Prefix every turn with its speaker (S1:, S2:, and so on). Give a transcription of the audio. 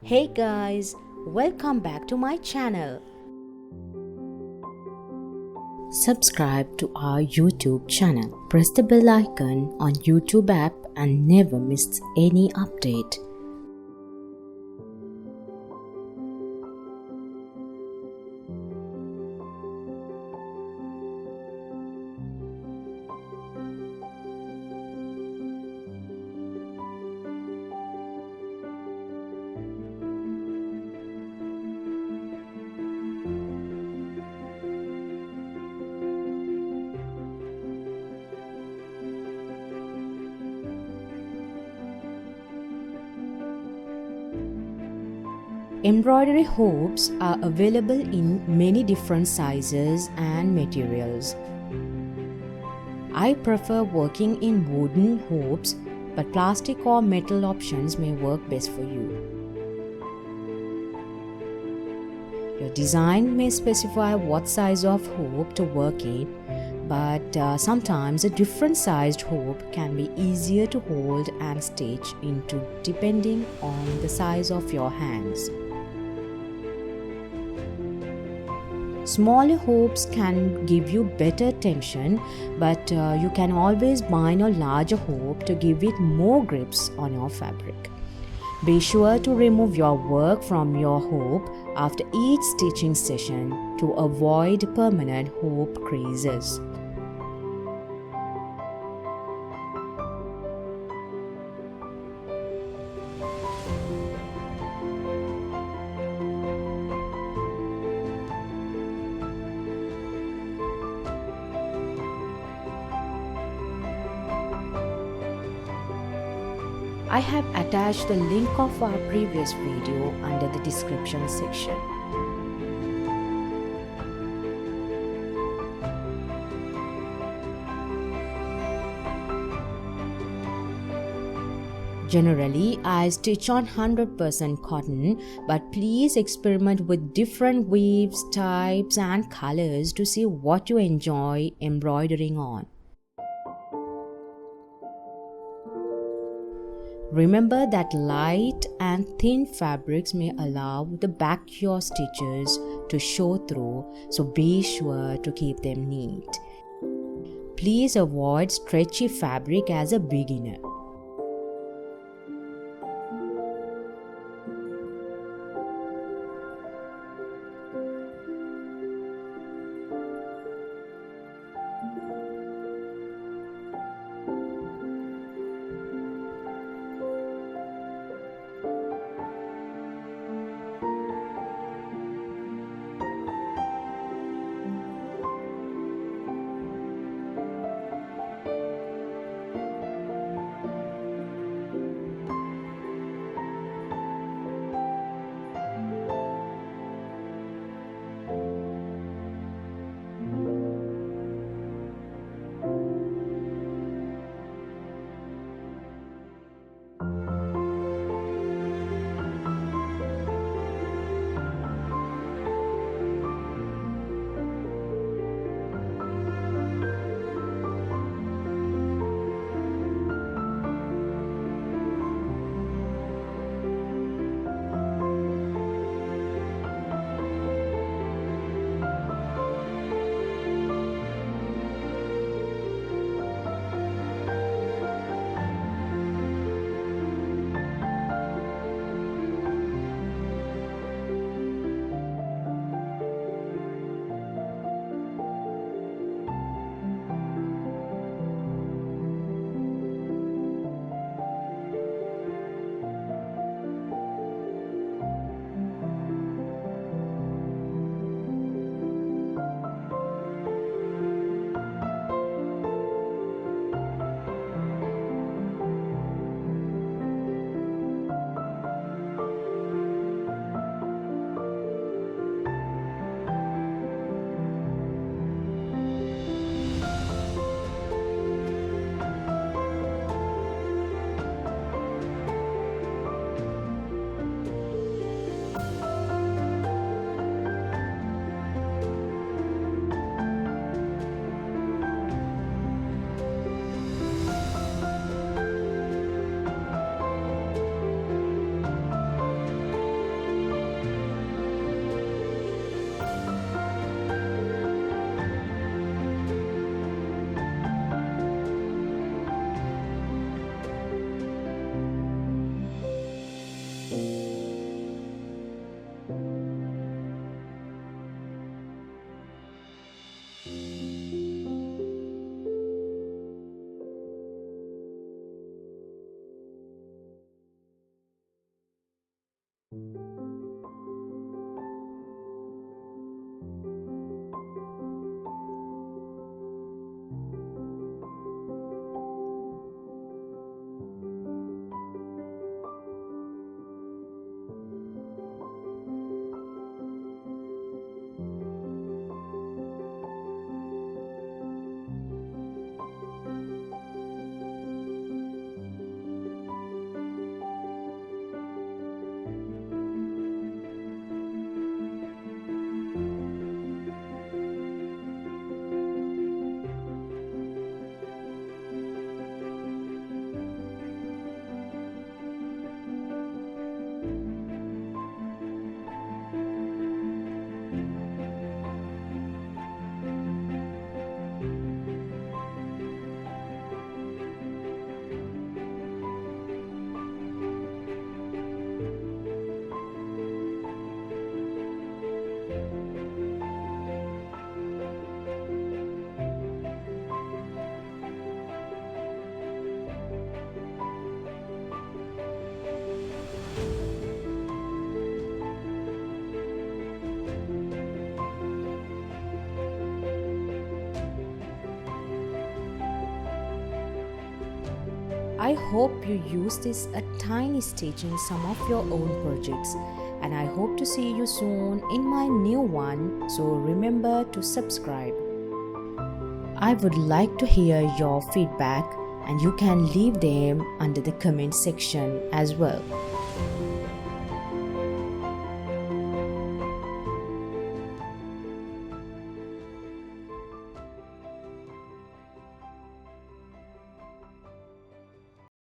S1: Hey guys, welcome back to my channel. Subscribe to our YouTube channel. Press the bell icon on YouTube app and never miss any update. Embroidery hoops are available in many different sizes and materials. I prefer working in wooden hoops, but plastic or metal options may work best for you. Your design may specify what size of hoop to work in, but sometimes a different sized hoop can be easier to hold and stitch into depending on the size of your hands. Smaller hoops can give you better tension, but you can always bind a larger hoop to give it more grips on your fabric. Be sure to remove your work from your hoop after each stitching session to avoid permanent hoop creases. I have attached the link of our previous video under the description section. Generally, I stitch on 100% cotton, but please experiment with different weaves, types and colors to see what you enjoy embroidering on. Remember that light and thin fabrics may allow the backyard stitches to show through, so be sure to keep them neat. Please avoid stretchy fabric as a beginner. I hope you use this a tiny stitch in some of your own projects, and I hope to see you soon in my new one, so remember to subscribe. I would like to hear your feedback, and you can leave them under the comment section as well.